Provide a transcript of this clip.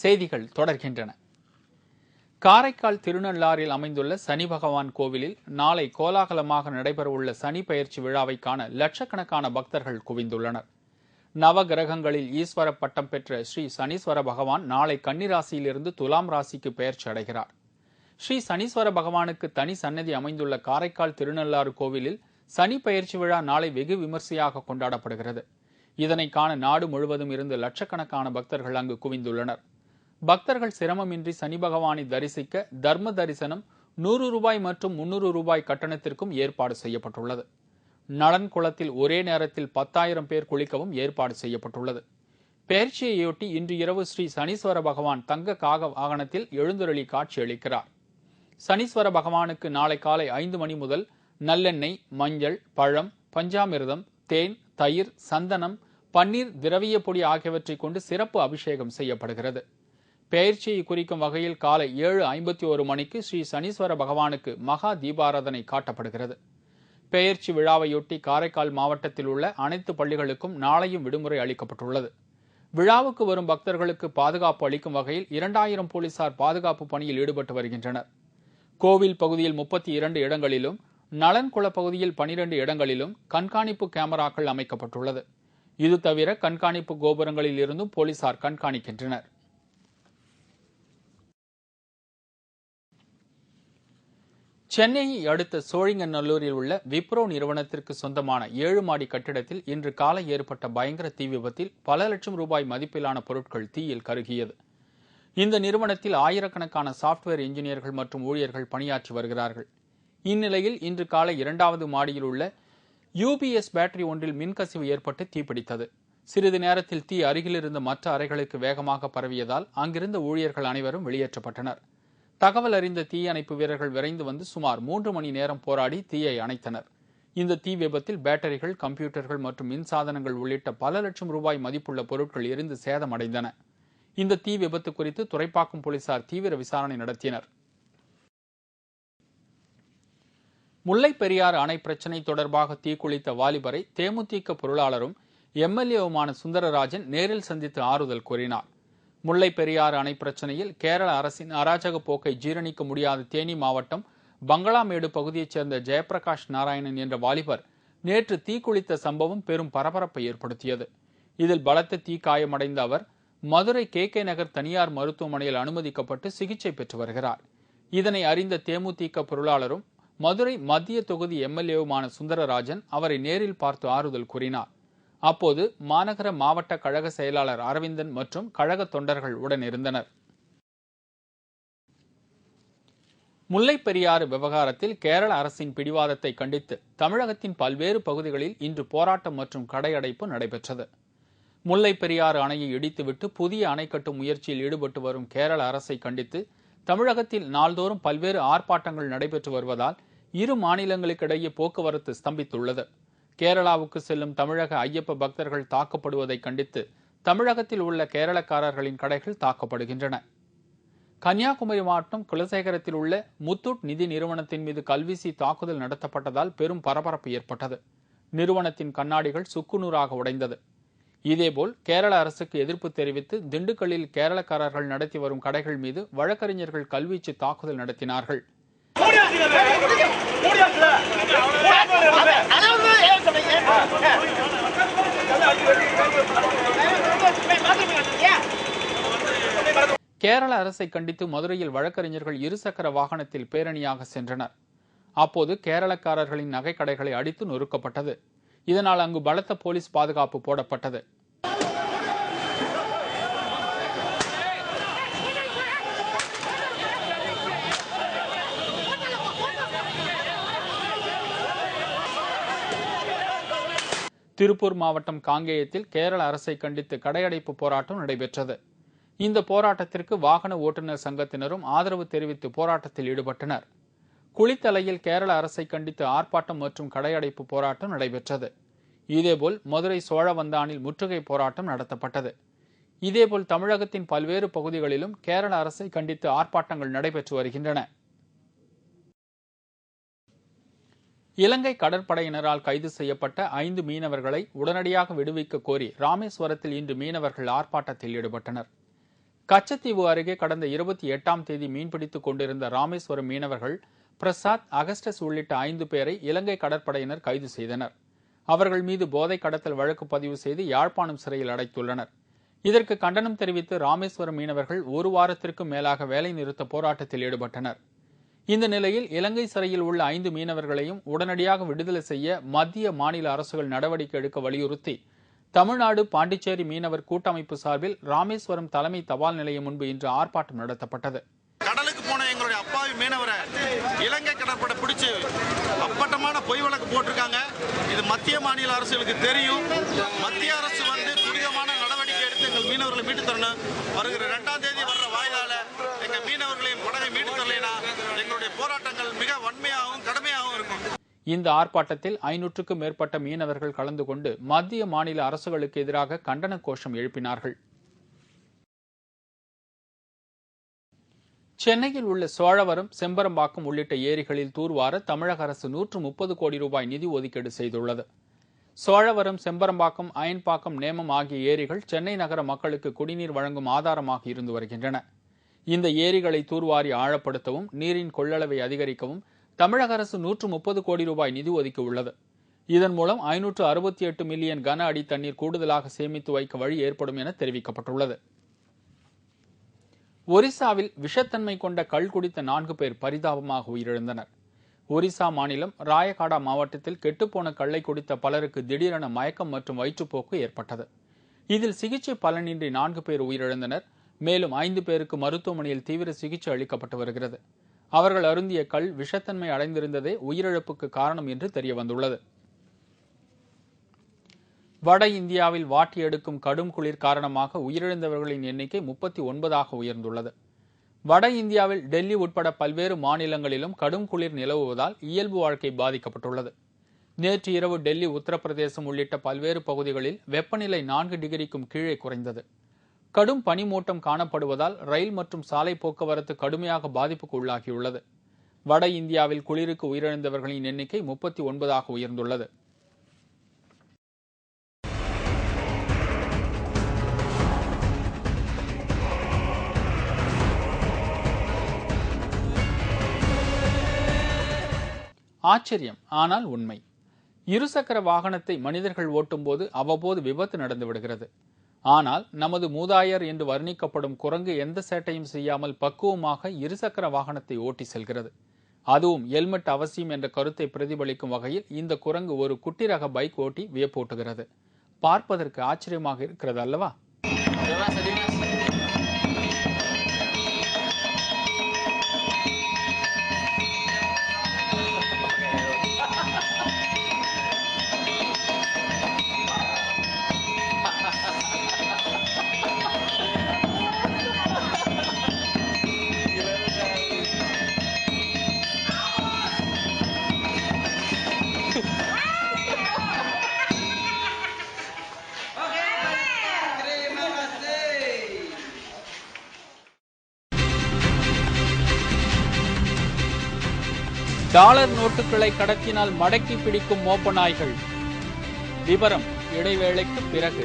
செய்திகள் தொடர்கின்றன. காரைக்கால் திருநள்ளாறில் அமைந்துள்ள சனி பகவான் கோவிலில் நாளை கோலாகலமாக நடைபெறவுள்ள சனி பெயர்ச்சி விழாவை காண லட்சக்கணக்கான பக்தர்கள் குவிந்துள்ளனர். நவ கிரகங்களில் ஈஸ்வர பட்டம் பெற்ற ஸ்ரீ சனீஸ்வர பகவான் நாளை கன்னிராசியிலிருந்து துலாம் ராசிக்கு பெயர்ச்சி அடைகிறார். ஸ்ரீ சனீஸ்வர பகவானுக்கு தனி சன்னதி அமைந்துள்ள காரைக்கால் திருநள்ளாறு கோவிலில் சனி பெயர்ச்சி விழா நாளை வெகு விமர்சையாக கொண்டாடப்படுகிறது. இதனை காண நாடு முழுவதும் இருந்து லட்சக்கணக்கான பக்தர்கள் அங்கு குவிந்துள்ளனர். பக்தர்கள் சிரமமின்றி சனி பகவானை தரிசிக்க தர்ம தரிசனம் 100 ரூபாய் மற்றும் 300 ரூபாய் கட்டணத்திற்கும் ஏற்பாடு செய்யப்பட்டுள்ளது. நலன் குளத்தில் ஒரே நேரத்தில் 10,000 பேர் குளிக்கவும் ஏற்பாடு செய்யப்பட்டுள்ளது. பெயர்ச்சியையொட்டி இன்று இரவு ஸ்ரீ சனீஸ்வர பகவான் தங்க காக வாகனத்தில் எழுந்தருளி காட்சியளிக்கிறார். சனீஸ்வர பகவானுக்கு நாளை காலை 5 மணி முதல் நல்லெண்ணெய், மஞ்சள், பழம், பஞ்சாமிர்தம், தேன், தயிர், சந்தனம், பன்னீர், திரவிய பொடி ஆகியவற்றை கொண்டு சிறப்பு அபிஷேகம் செய்யப்படுகிறது. பெயர்ச்சியை குறிக்கும் வகையில் காலை 7:51 மணிக்கு ஸ்ரீ சனீஸ்வர பகவானுக்கு மகா தீபாராதனை காட்டப்படுகிறது. பெயர்ச்சி விழாவையொட்டி காரைக்கால் மாவட்டத்தில் உள்ள அனைத்து பள்ளிகளுக்கும் நாளையும் விடுமுறை அளிக்கப்பட்டுள்ளது. விழாவுக்கு வரும் பக்தர்களுக்கு பாதுகாப்பு அளிக்கும் வகையில் 2000 போலீசார் பாதுகாப்பு பணியில் ஈடுபட்டு வருகின்றனர். கோவில் பகுதியில் 32 இடங்களிலும், நலன்குள பகுதியில் 12 இடங்களிலும் கண்காணிப்பு கேமராக்கள் அமைக்கப்பட்டுள்ளது. இது தவிர கண்காணிப்பு கோபுரங்களில் இருந்தும் போலீசார் கண்காணிக்கின்றனர். சென்னையை அடுத்த சோழிங்கநல்லூரில் உள்ள விப்ரோ நிறுவனத்திற்கு சொந்தமான 7 மாடி கட்டிடத்தில் இன்று காலை ஏற்பட்ட பயங்கர தீ விபத்தில் பல லட்சம் ரூபாய் மதிப்பிலான பொருட்கள் தீயில் கருகியது. இந்த நிறுவனத்தில் ஆயிரக்கணக்கான சாப்ட்வேர் இன்ஜினியர்கள் மற்றும் ஊழியர்கள் பணியாற்றி வருகிறார்கள். இந்நிலையில் இன்று காலை 2வது மாடியில் உள்ள UPS பேட்டரி ஒன்றில் மின்கசிவு ஏற்பட்டு தீப்பிடித்தது. சிறிது நேரத்தில் தீ அருகில் இருந்த மற்ற அறைகளுக்கு வேகமாக பரவியதால் அங்கிருந்த ஊழியர்கள் அனைவரும் வெளியேற்றப்பட்டனர். தகவல் அறிந்த தீயணைப்பு வீரர்கள் விரைந்து வந்து சுமார் 3 மணி நேரம் போராடி தீயை அணைத்தனர். இந்த தீ விபத்தில் பேட்டரிகள், கம்ப்யூட்டர்கள் மற்றும் மின்சாதனங்கள் உள்ளிட்ட பல லட்சம் ரூபாய் மதிப்புள்ள பொருட்கள் எரிந்து சேதமடைந்தன. இந்த தீ விபத்து குறித்து துறைப்பாக்கம் போலீசார் தீவிர விசாரணை நடத்தினர். முல்லைப் பெரியாறு அணை பிரச்சினை தொடர்பாக தீக்குளித்த வாலிபரை தேமுதிக பொருளாளரும் MLAவுமான சுந்தரராஜன் நேரில் சந்தித்து ஆறுதல் கூறினார். முல்லைப் பெரியாறு அணை பிரச்சினையில் கேரள அரசின் அராஜக போக்கை ஜீரணிக்க முடியாத தேனி மாவட்டம் பங்களாமேடு பகுதியைச் சேர்ந்த ஜெயபிரகாஷ் நாராயணன் என்ற வாலிபர் நேற்று தீக்குளித்த சம்பவம் பெரும் பரபரப்பை ஏற்படுத்தியது. இதில் பலத்த தீ காயமடைந்த அவர் மதுரை KK நகர் தனியார் மருத்துவமனையில் அனுமதிக்கப்பட்டு சிகிச்சை பெற்று வருகிறார். இதனை அறிந்த தேமுதிக பொருளாளரும் மதுரை மத்திய தொகுதி MLAவுமான சுந்தரராஜன் அவரை நேரில் பார்த்து ஆறுதல் கூறினார். அப்போது மாநகர மாவட்ட கழக செயலாளர் அரவிந்தன் மற்றும் கழக தொண்டர்கள் உடனிருந்தனர். முல்லைப் பெரியாறு விவகாரத்தில் கேரள அரசின் பிடிவாதத்தை கண்டித்து தமிழகத்தின் பல்வேறு பகுதிகளில் இன்று போராட்டம் மற்றும் கடையடைப்பு நடைபெற்றது. முல்லைப் பெரியாறு அணையை இடித்துவிட்டு புதிய அணை கட்டும் முயற்சியில் ஈடுபட்டு வரும் கேரள அரசை கண்டித்து தமிழகத்தில் நாள்தோறும் பல்வேறு ஆர்ப்பாட்டங்கள் நடைபெற்று வருவதால் இரு மாநிலங்களுக்கிடையே போக்குவரத்து ஸ்தம்பித்துள்ளது. கேரளாவுக்கு செல்லும் தமிழக ஐயப்ப பக்தர்கள் தாக்கப்படுவதை கண்டித்து தமிழகத்தில் உள்ள கேரளக்காரர்களின் கடைகள் தாக்கப்படுகின்றன. கன்னியாகுமரி மாவட்டம் குலசேகரத்தில் உள்ள முத்தூட் நிதி நிறுவனத்தின் மீது கல்வீசி தாக்குதல் நடத்தப்பட்டதால் பெரும் பரபரப்பு ஏற்பட்டது. நிறுவனத்தின் கண்ணாடிகள் சுக்குநூறாக உடைந்தது. இதேபோல் கேரள அரசுக்கு எதிர்ப்பு தெரிவித்து திண்டுக்கல்லில் கேரளக்காரர்கள் நடத்தி வரும் கடைகள் மீது வழக்கறிஞர்கள் கல்வீச்சு தாக்குதல் நடத்தினார்கள். கேரள அரசை கண்டித்து மதுரையில் வழக்கறிஞர்கள் இருசக்கர வாகனத்தில் பேரணியாக சென்றனர். அப்போது கேரளக்காரர்களின் நகைக்கடைகளை அடித்து நொறுக்கப்பட்டது. இதனால் அங்கு பலத்த போலீஸ் பாதுகாப்பு போடப்பட்டது. திருப்பூர் மாவட்டம் காங்கேயத்தில் கேரள அரசை கண்டித்து கடையடைப்பு போராட்டம் நடைபெற்றது. இந்த போராட்டத்திற்கு வாகன ஓட்டுநர் சங்கத்தினரும் ஆதரவு தெரிவித்து போராட்டத்தில் ஈடுபட்டனர். குளித்தலையில் கேரள அரசை கண்டித்து ஆர்ப்பாட்டம் மற்றும் கடையடைப்பு போராட்டம் நடைபெற்றது. இதேபோல் மதுரை சோழவந்தானில் முற்றுகை போராட்டம் நடத்தப்பட்டது. இதேபோல் தமிழகத்தின் பல்வேறு பகுதிகளிலும் கேரள அரசை கண்டித்து ஆர்ப்பாட்டங்கள் நடைபெற்று வருகின்றன. இலங்கை கடற்படையினரால் கைது செய்யப்பட்ட 5 மீனவர்களை உடனடியாக விடுவிக்க கோரி ராமேஸ்வரத்தில் இன்று மீனவர்கள் ஆர்ப்பாட்டத்தில் ஈடுபட்டனர். கச்சத்தீவு அருகே கடந்த 28ஆம் தேதி மீன்பிடித்துக் கொண்டிருந்த ராமேஸ்வரம் மீனவர்கள் பிரசாத், அகஸ்டஸ் உள்ளிட்ட 5 பேரை இலங்கை கடற்படையினர் கைது செய்தனர். அவர்கள் மீது போதை கடத்தல் வழக்கு பதிவு செய்து யாழ்ப்பாணம் சிறையில் அடைத்துள்ளனர். இதற்கு கண்டனம் தெரிவித்து ராமேஸ்வரம் மீனவர்கள் ஒரு வாரத்திற்கும் மேலாக வேலைநிறுத்த போராட்டத்தில் ஈடுபட்டனர். இந்த நிலையில் இலங்கை சிறையில் உள்ள 5 மீனவர்களையும் உடனடியாக விடுதலை செய்ய மத்திய, மாநில அரசுகள் நடவடிக்கை எடுக்க வலியுறுத்தி தமிழ்நாடு, பாண்டிச்சேரி மீனவர் கூட்டமைப்பு சார்பில் ராமேஸ்வரம் தலைமை தபால் நிலையம் முன்பு இன்று ஆர்ப்பாட்டம் நடத்தப்பட்டது. கடலுக்கு போன எங்களுடைய அப்பாவி மீனவரை இலங்கை கடற்படை பிடிச்சு அப்பட்டமான பொய் வழக்கு போட்டிருக்காங்க. இது மத்திய, மாநில அரசுகளுக்கு தெரியும். மத்திய அரசு துரிதமான நடவடிக்கை எடுத்து எங்கள் மீனவர்களை மீட்டு தரணும். வருகிற 2ஆம் தேதி வர்ற வாயிலால எங்கள் மீனவர்களையும் படகை மீட்டு தரலைனா எங்களுடைய போராட்டங்கள் மிக வன்மையாகவும் கடுமையாகவும் இருக்கும். இந்த ஆர்ப்பாட்டத்தில் 500க்கும் மேற்பட்ட மீனவர்கள் கலந்து கொண்டு மத்திய, மாநில அரசுகளுக்கு எதிராக கண்டன கோஷம் எழுப்பினார்கள். சென்னையில் உள்ள சோழவரம், செம்பரம்பாக்கம் உள்ளிட்ட ஏரிகளில் தூர்வார தமிழக அரசு 130 கோடி ரூபாய் நிதி ஒதுக்கீடு செய்துள்ளது. சோழவரம், செம்பரம்பாக்கம், அயன்பாக்கம், நேமம் ஆகிய ஏரிகள் சென்னை நகர மக்களுக்கு குடிநீர் வழங்கும் ஆதாரமாக இருந்து வருகின்றன. இந்த ஏரிகளை தூர்வாரி ஆழப்படுத்தவும், நீரின் கொள்ளளவை அதிகரிக்கவும் தமிழக அரசு 130 கோடி ரூபாய் நிதி ஒதுக்கி உள்ளது. இதன் மூலம் 568 மில்லியன் கன அடி தண்ணீர் கூடுதலாக சேமித்து வைக்க வழி ஏற்படும் என தெரிவிக்கப்பட்டுள்ளது. ஒரிசாவில் விஷத்தன்மை கொண்ட கள் குடித்த 4 பேர் பரிதாபமாக உயிரிழந்தனர். ஒரிசா மாநிலம் ராயகாடா மாவட்டத்தில் கெட்டுப்போன கள்ளை குடித்த பலருக்கு திடீரென மயக்கம் மற்றும் வயிற்றுப்போக்கு ஏற்பட்டது. இதில் சிகிச்சை பலனின்றி 4 பேர் உயிரிழந்தனர். மேலும் 5 பேருக்கு மருத்துவமனையில் தீவிர சிகிச்சை அளிக்கப்பட்டு வருகிறது. அவர்கள் அருந்திய கள் விஷத்தன்மை அடைந்திருந்ததே உயிரிழப்புக்கு காரணம் என்று தெரியவந்துள்ளது. வட இந்தியாவில் வாட்டி எடுக்கும் கடும் குளிர் காரணமாக உயிரிழந்தவர்களின் எண்ணிக்கை 39ஆக உயர்ந்துள்ளது. வட இந்தியாவில் டெல்லி உட்பட பல்வேறு மாநிலங்களிலும் கடும் குளிர் நிலவுவதால் இயல்பு வாழ்க்கை பாதிக்கப்பட்டுள்ளது. நேற்று இரவு டெல்லி, உத்தரப்பிரதேசம் உள்ளிட்ட பல்வேறு பகுதிகளில் வெப்பநிலை 4 டிகிரிக்கும் கீழே குறைந்தது. கடும் பனிமூட்டம் காணப்படுவதால் ரயில் மற்றும் சாலை போக்குவரத்து கடுமையாக பாதிப்புக்கு உள்ளாகியுள்ளது. வட இந்தியாவில் குளிருக்கு உயிரிழந்தவர்களின் எண்ணிக்கை 39ஆக உயர்ந்துள்ளது. ஆச்சரியம், ஆனால் உண்மை. இருசக்கர வாகனத்தை மனிதர்கள் ஓட்டும்போது அவ்வப்போது விபத்து நடந்து விடுகிறது. ஆனால் நமது மூதாயர் என்று வர்ணிக்கப்படும் குரங்கு எந்த சேட்டையும் செய்யாமல் பக்குவமாக இருசக்கர வாகனத்தை ஓட்டி செல்கிறது. அதுவும் ஹெல்மெட் அவசியம் என்ற கருத்தை பிரதிபலிக்கும் வகையில் இந்த குரங்கு ஒரு குட்டி ரக பைக் ஓட்டி வியப்பூட்டுகிறது. பார்ப்பதற்கு ஆச்சரியமாக இருக்கிறது அல்லவா? டாலர் நோட்டுகளை கடத்தினால் மடக்கி பிடிக்கும் மோப்ப நாய்கள். விவரம் இடைவேளைக்கு பிறகு.